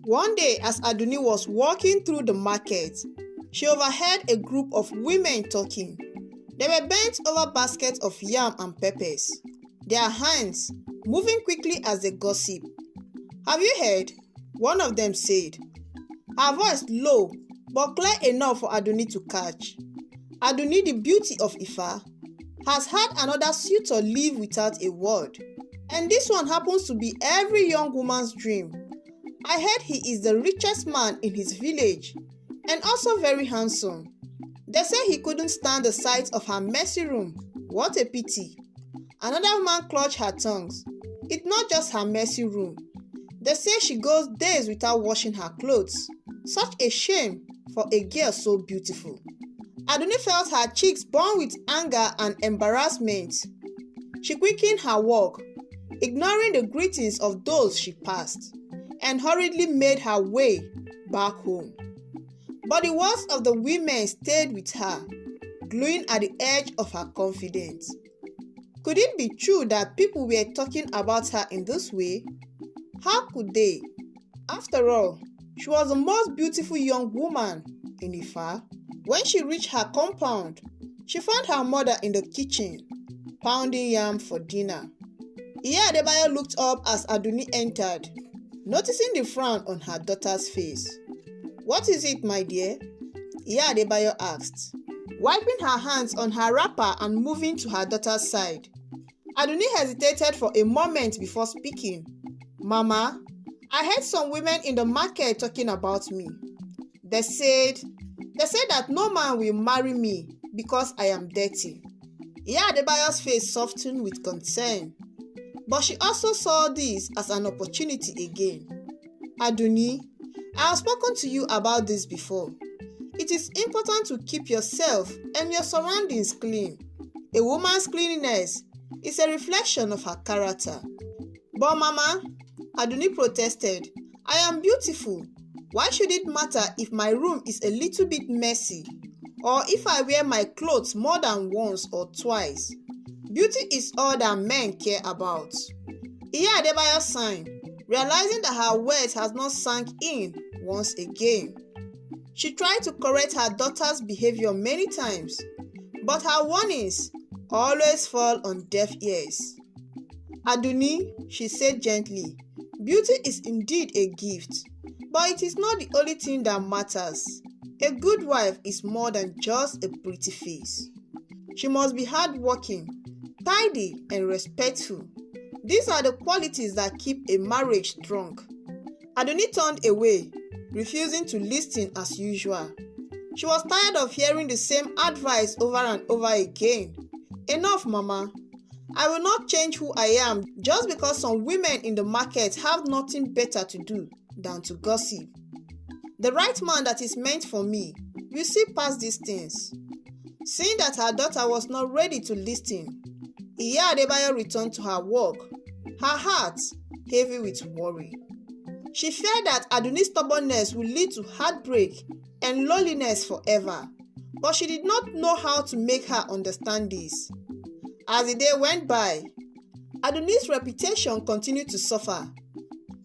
One day, as Adunni was walking through the market, she overheard a group of women talking. They were bent over baskets of yam and peppers, their hands moving quickly as they gossiped. "Have you heard?" one of them said, her voice low but clear enough for Adunni to catch. "Adunni, the beauty of Ifa, has had another suitor leave without a word, and this one happens to be every young woman's dream. I heard he is the richest man in his village and also very handsome. They say he couldn't stand the sight of her messy room. What a pity." Another woman clutched her tongues. "It's not just her messy room. They say she goes days without washing her clothes. Such a shame for a girl so beautiful." Adunni felt her cheeks burn with anger and embarrassment. She quickened her walk, ignoring the greetings of those she passed, and hurriedly made her way back home. But the words of the women stayed with her, gluing at the edge of her confidence. Could it be true that people were talking about her in this way? How could they? After all, she was the most beautiful young woman in Ifa. When she reached her compound, she found her mother in the kitchen, pounding yam for dinner. Iya Adebayo looked up as Adunni entered, noticing the frown on her daughter's face. "What is it, my dear?" Iya Adebayo asked, wiping her hands on her wrapper and moving to her daughter's side. Adunni hesitated for a moment before speaking. "Mama, I heard some women in the market talking about me. They said that no man will marry me because I am dirty." Iya Adebayo's face softened with concern, but she also saw this as an opportunity again. "Adunni, I have spoken to you about this before. It is important to keep yourself and your surroundings clean. A woman's cleanliness is a reflection of her character." "But Mama," Adunni protested, "I am beautiful. Why should it matter if my room is a little bit messy or if I wear my clothes more than once or twice? Beauty is all that men care about." Iya Adebayo sighed, realizing that her words had not sunk in once again. She tried to correct her daughter's behavior many times, but her warnings always fall on deaf ears. "Adunni," she said gently, "beauty is indeed a gift, but it is not the only thing that matters. A good wife is more than just a pretty face. She must be hardworking, tidy, and respectful. These are the qualities that keep a marriage strong." Adunni turned away, refusing to listen as usual. She was tired of hearing the same advice over and over again. "Enough, Mama. I will not change who I am just because some women in the market have nothing better to do than to gossip. The right man that is meant for me will see past these things." Seeing that her daughter was not ready to listen, Iya Adebayo returned to her work, her heart heavy with worry. She feared that Adunni's stubbornness would lead to heartbreak and loneliness forever, but she did not know how to make her understand this. As the day went by, Adunni's reputation continued to suffer.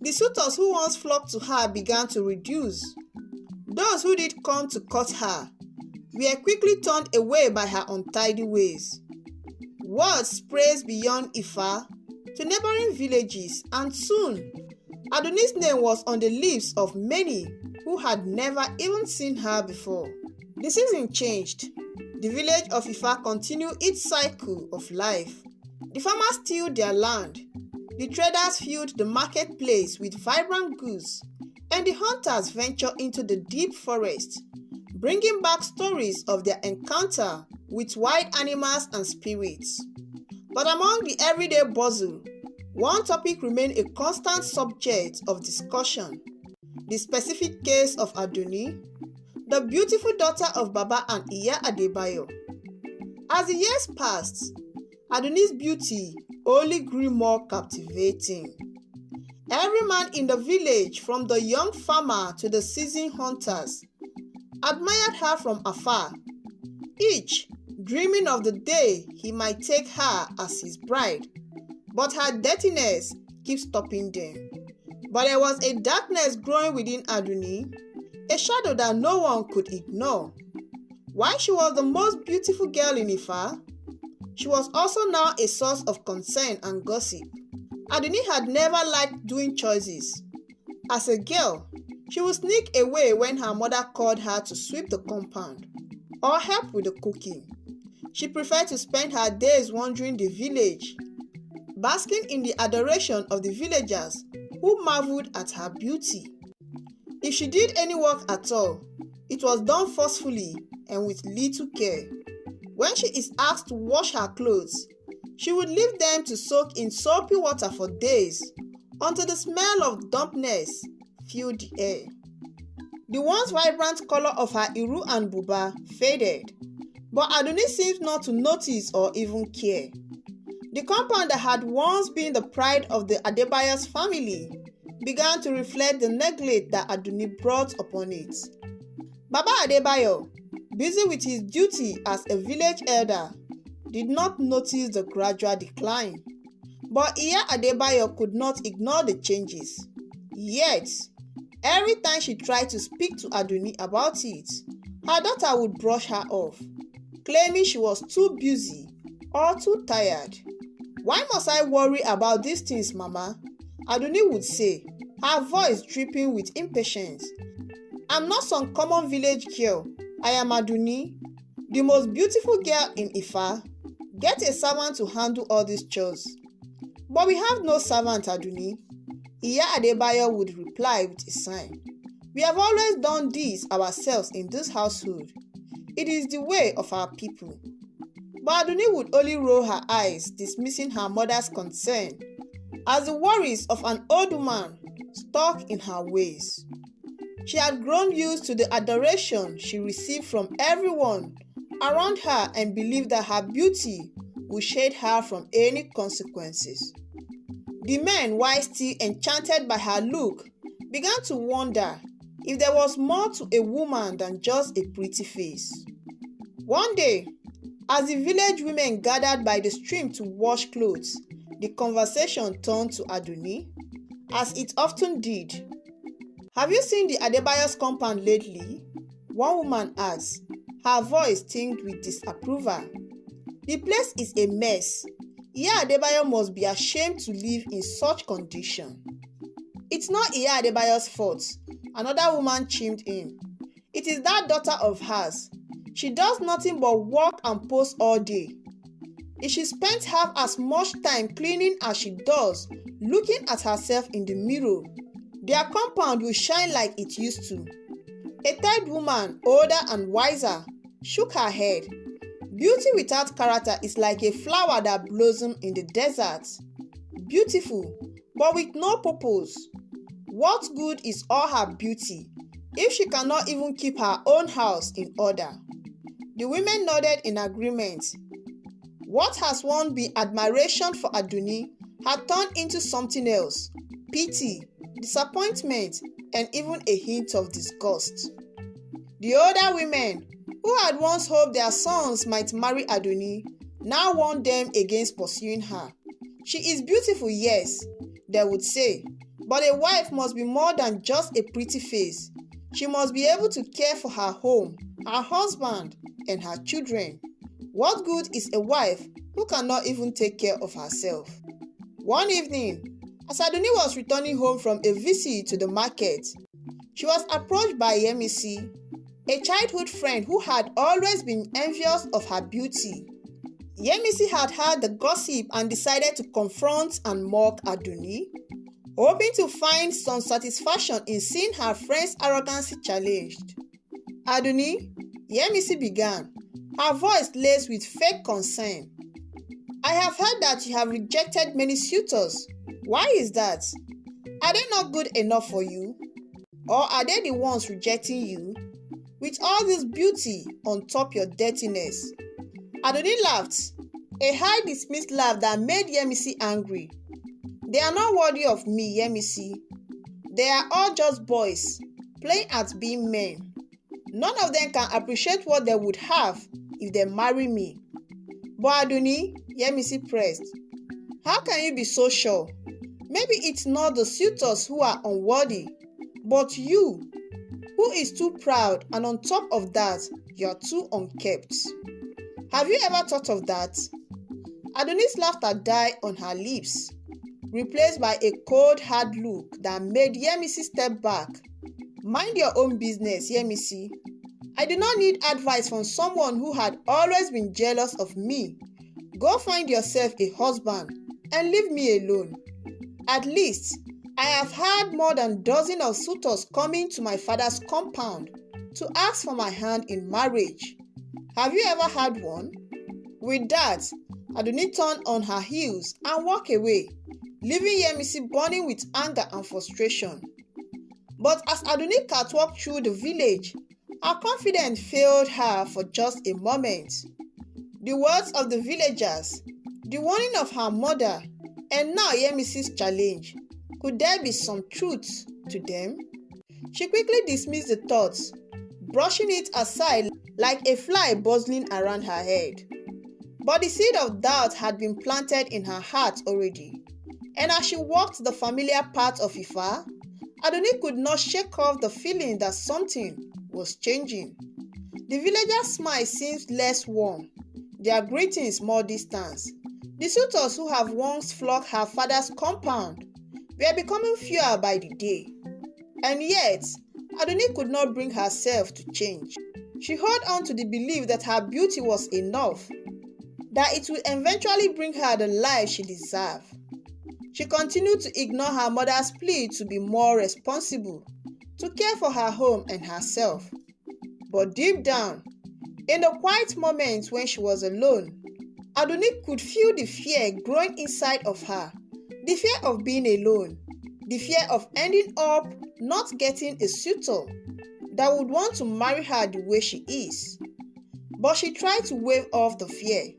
The suitors who once flocked to her began to reduce. Those who did come to court her were quickly turned away by her untidy ways. Words spread beyond Ifa to neighboring villages, and soon Adunni's name was on the lips of many who had never even seen her before. The season changed. The village of Ifa continued its cycle of life. The farmers tilled their land, the traders filled the marketplace with vibrant goods, and the hunters ventured into the deep forest, bringing back stories of their encounter with wild animals and spirits. But among the everyday bustle, one topic remained a constant subject of discussion: the specific case of Adunni, the beautiful daughter of Baba and Iya Adebayo. As the years passed, Adunni's beauty only grew more captivating. Every man in the village, from the young farmer to the seasoned hunters, admired her from afar, each dreaming of the day he might take her as his bride. But her dirtiness keeps stopping them. But there was a darkness growing within Adunni, a shadow that no one could ignore. While she was the most beautiful girl in Ifa, she was also now a source of concern and gossip. Adunni had never liked doing choices. As a girl, she would sneak away when her mother called her to sweep the compound or help with the cooking. She preferred to spend her days wandering the village, basking in the adoration of the villagers who marveled at her beauty. If she did any work at all, it was done forcefully and with little care. When she is asked to wash her clothes, she would leave them to soak in soapy water for days until the smell of dampness filled the air. The once vibrant color of her iru and buba faded, but Adunni seemed not to notice or even care. The compound that had once been the pride of the Adebayo's family began to reflect the neglect that Adunni brought upon it. Baba Adebayo, busy with his duty as a village elder, did not notice the gradual decline. But Iya Adebayo could not ignore the changes. Yet, every time she tried to speak to Adunni about it, her daughter would brush her off, claiming she was too busy or too tired. "Why must I worry about these things, Mama?" Adunni would say, her voice dripping with impatience. "I'm not some common village girl. I am Adunni, the most beautiful girl in Ifa. Get a servant to handle all these chores." "But we have no servant, Adunni," Iya Adebayo would reply with a sign. "We have always done this ourselves in this household. It is the way of our people." But Adunni would only roll her eyes, dismissing her mother's concern as the worries of an old woman stuck in her ways. She had grown used to the adoration she received from everyone around her and believed that her beauty would shade her from any consequences. The men, while still enchanted by her look, began to wonder if there was more to a woman than just a pretty face. One day, as the village women gathered by the stream to wash clothes, the conversation turned to Adunni, as it often did. "Have you seen the Adebayo's compound lately?" one woman asked, her voice tinged with disapproval. "The place is a mess. Iya Adebayo must be ashamed to live in such condition." "It's not Iya Adebayo's fault," another woman chimed in. "It is that daughter of hers. She does nothing but work and pose all day. If she spent half as much time cleaning as she does looking at herself in the mirror, their compound will shine like it used to." A third woman, older and wiser, shook her head. "Beauty without character is like a flower that blossoms in the desert. Beautiful, but with no purpose. What good is all her beauty if she cannot even keep her own house in order?" The women nodded in agreement. What has once been admiration for Adunni had turned into something else: pity, disappointment, and even a hint of disgust. The older women, who had once hoped their sons might marry Adunni, now warned them against pursuing her. "She is beautiful, yes," they would say, "but a wife must be more than just a pretty face. She must be able to care for her home, her husband, and her children. What good is a wife who cannot even take care of herself?" One evening, as Adunni was returning home from a visit to the market, she was approached by Yemisi, a childhood friend who had always been envious of her beauty. Yemisi had heard the gossip and decided to confront and mock Adunni, hoping to find some satisfaction in seeing her friend's arrogance challenged. "Adunni," Yemisi began, her voice laced with fake concern, "I have heard that you have rejected many suitors. Why is that? Are they not good enough for you? Or are they the ones rejecting you? With all this beauty on top your dirtiness." Adunni laughed, a high dismissed laugh that made Yemisi angry. "They are not worthy of me, Yemisi. They are all just boys, playing at being men. None of them can appreciate what they would have if they marry me." "But Adunni," Yemisi pressed, "how can you be so sure? Maybe it's not the suitors who are unworthy, but you, who is too proud, and on top of that, you're too unkept. Have you ever thought of that? Adunni's laughter died on her lips, replaced by a cold, hard look that made Yemisi step back. Mind your own business, Yemisi. I do not need advice from someone who had always been jealous of me. Go find yourself a husband and leave me alone. At least, I have had more than dozens of suitors coming to my father's compound to ask for my hand in marriage. Have you ever had one? With that, Adunni turned on her heels and walked away, leaving Yemisi burning with anger and frustration. But as Adunni catwalked through the village, her confidence failed her for just a moment. The words of the villagers, the warning of her mother, and now Yemisi's challenge. Could there be some truth to them? She quickly dismissed the thoughts, brushing it aside like a fly buzzing around her head. But the seed of doubt had been planted in her heart already, and as she walked the familiar path of Ifa, Adunni could not shake off the feeling that something was changing. The villagers' smile seemed less warm, their greetings more distant. The suitors who have once flocked her father's compound were becoming fewer by the day. And yet, Adunni could not bring herself to change. She held on to the belief that her beauty was enough, that it would eventually bring her the life she deserved. She continued to ignore her mother's plea to be more responsible, to care for her home and herself. But deep down, in the quiet moments when she was alone, Adunni could feel the fear growing inside of her, the fear of being alone, the fear of ending up not getting a suitor that would want to marry her the way she is. But she tried to wave off the fear.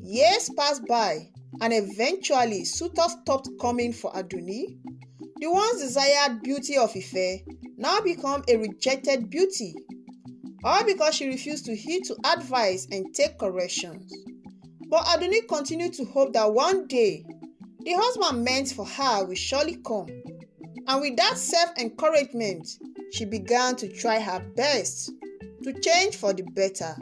Years passed by, and eventually suitors stopped coming for Adunni. The once desired beauty of Ife now became a rejected beauty, all because she refused to heed to advice and take corrections. But Adunni continued to hope that one day, the husband meant for her will surely come. And with that self-encouragement, she began to try her best to change for the better.